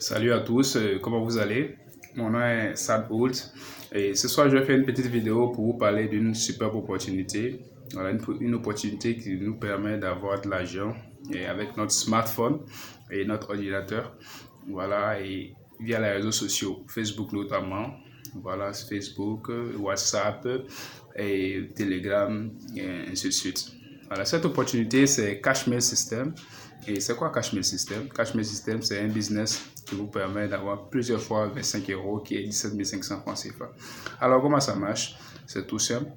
Salut à tous, comment vous allez? Mon nom est Sad Holt et ce soir je vais faire une petite vidéo pour vous parler d'une superbe opportunité. Voilà, une opportunité qui nous permet d'avoir de l'argent avec notre smartphone et notre ordinateur. Voilà, et via les réseaux sociaux, Facebook notamment. Voilà, Facebook, WhatsApp et Telegram et ainsi de suite. Voilà, cette opportunité c'est Cashmere System. Et c'est quoi Cashmere System? Cashmere System, c'est un business qui vous permet d'avoir plusieurs fois 25 euros, qui est 17 500 francs CFA. Alors, comment ça marche? C'est tout simple.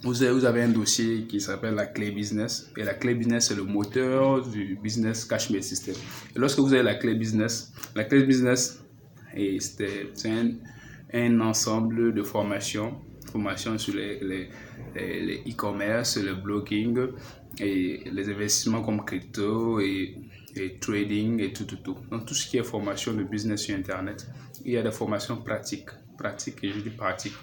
Vous avez un dossier qui s'appelle la clé business. Et la clé business, c'est le moteur du business Cashmere System. Et lorsque vous avez la clé business c'est un ensemble de formations sur les e-commerce, le blogging et les investissements comme crypto et trading et tout. Donc tout ce qui est formation de business sur Internet, il y a des formations pratiques et je dis pratiques.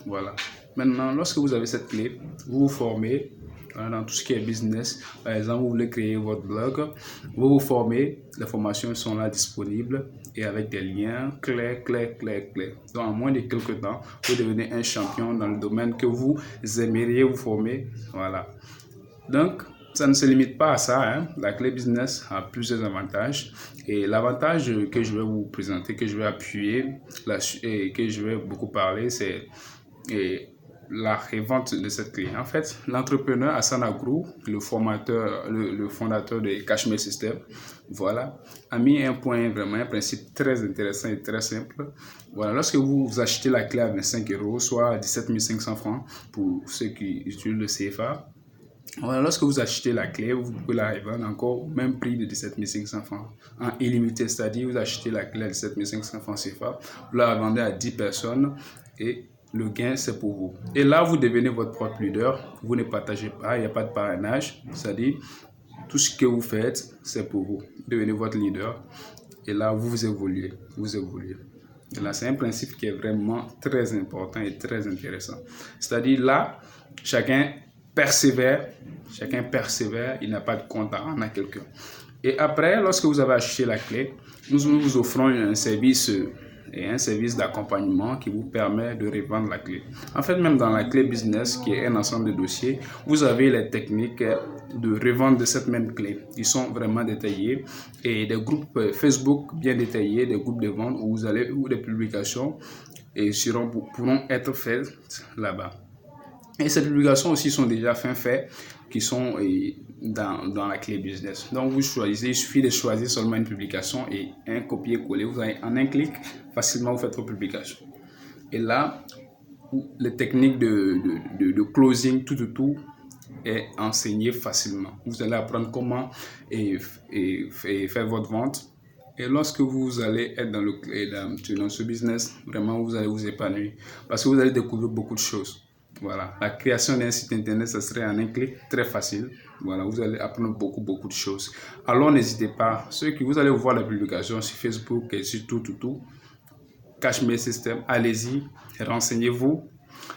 Voilà. Maintenant, lorsque vous avez cette clé, vous vous formez dans tout ce qui est business. Par exemple, vous voulez créer votre blog, vous vous formez, les formations sont là disponibles et avec des liens clairs. Donc, en moins de quelques temps, vous devenez un champion dans le domaine que vous aimeriez vous former. Voilà. Donc, ça ne se limite pas à ça, hein. La clé business a plusieurs avantages. Et l'avantage que je vais vous présenter, que je vais appuyer et que je vais beaucoup parler, c'est la revente de cette clé. En fait, l'entrepreneur Hassan Agrou, le fondateur de Cashmere System, voilà, a mis un principe très intéressant et très simple. Voilà, lorsque vous achetez la clé à 25 euros, soit 17 500 francs pour ceux qui utilisent le CFA, voilà, lorsque vous achetez la clé, vous pouvez la revendre encore au même prix de 17 500 francs en illimité, c'est-à-dire vous achetez la clé à 17 500 francs CFA, vous la vendez à 10 personnes et le gain c'est pour vous. Et là, vous devenez votre propre leader, vous ne partagez pas, il n'y a pas de parrainage, c'est-à-dire tout ce que vous faites, c'est pour vous. Vous devenez votre leader et là, vous évoluez. Et là, c'est un principe qui est vraiment très important et très intéressant. C'est-à-dire là, chacun persévère, il n'a pas de compte à rendre à quelqu'un. Et après, lorsque vous avez acheté la clé, nous vous offrons un service d'accompagnement qui vous permet de revendre la clé. En fait, même dans la clé business, qui est un ensemble de dossiers, vous avez les techniques de revente de cette même clé. Ils sont vraiment détaillés et des groupes Facebook bien détaillés, des groupes de vente où des publications pourront être faites là-bas. Et ces publications aussi sont déjà faites, qui sont dans la clé business. Donc vous choisissez, il suffit de choisir seulement une publication et un copier-coller. Vous avez en un clic, facilement vous faites votre publication. Et là, les techniques de closing, tout est enseigné facilement. Vous allez apprendre comment faire votre vente. Et lorsque vous allez être dans ce business, vraiment vous allez vous épanouir parce que vous allez découvrir beaucoup de choses. Voilà, la création d'un site internet, ça serait en un clic très facile. Voilà, vous allez apprendre beaucoup de choses. Alors n'hésitez pas, vous allez voir la publication sur Facebook et sur tout, Cashmere System, allez-y, renseignez-vous.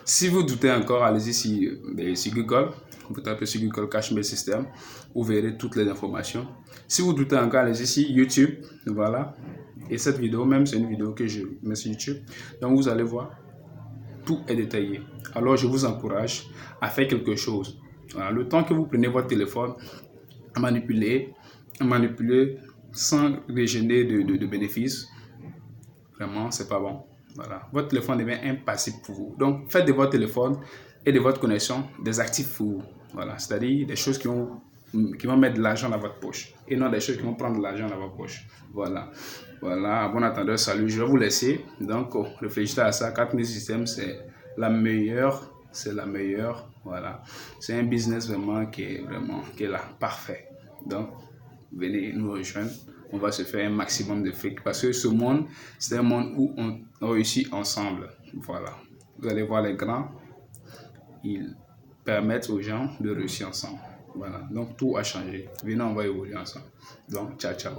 Si vous doutez encore, allez-y sur Google, vous tapez sur Google Cashmere System, vous verrez toutes les informations. Si vous doutez encore, allez-y sur YouTube, voilà. Et cette vidéo même, c'est une vidéo que je mets sur YouTube. Donc vous allez voir, tout est détaillé. Alors je vous encourage à faire quelque chose. Voilà, le temps que vous prenez votre téléphone à manipuler sans régénérer de bénéfices, vraiment c'est pas bon. Voilà, votre téléphone devient impassible pour vous. Donc faites de votre téléphone et de votre connexion des actifs pour vous. Voilà, c'est-à-dire des choses qui vont mettre de l'argent dans votre poche et non des choses qui vont prendre de l'argent dans votre poche. Voilà, bon attendeur, salut, je vais vous laisser. Donc réfléchissez à ça. Cashmere System, c'est la meilleure. Voilà, c'est un business vraiment qui est là, parfait. Donc venez nous rejoindre, on va se faire un maximum de fric parce que ce monde, c'est un monde où on réussit ensemble. Voilà, vous allez voir les grands, ils permettent aux gens de réussir ensemble. Voilà, donc tout a changé. Venez, on va évoluer ensemble. Donc, ciao.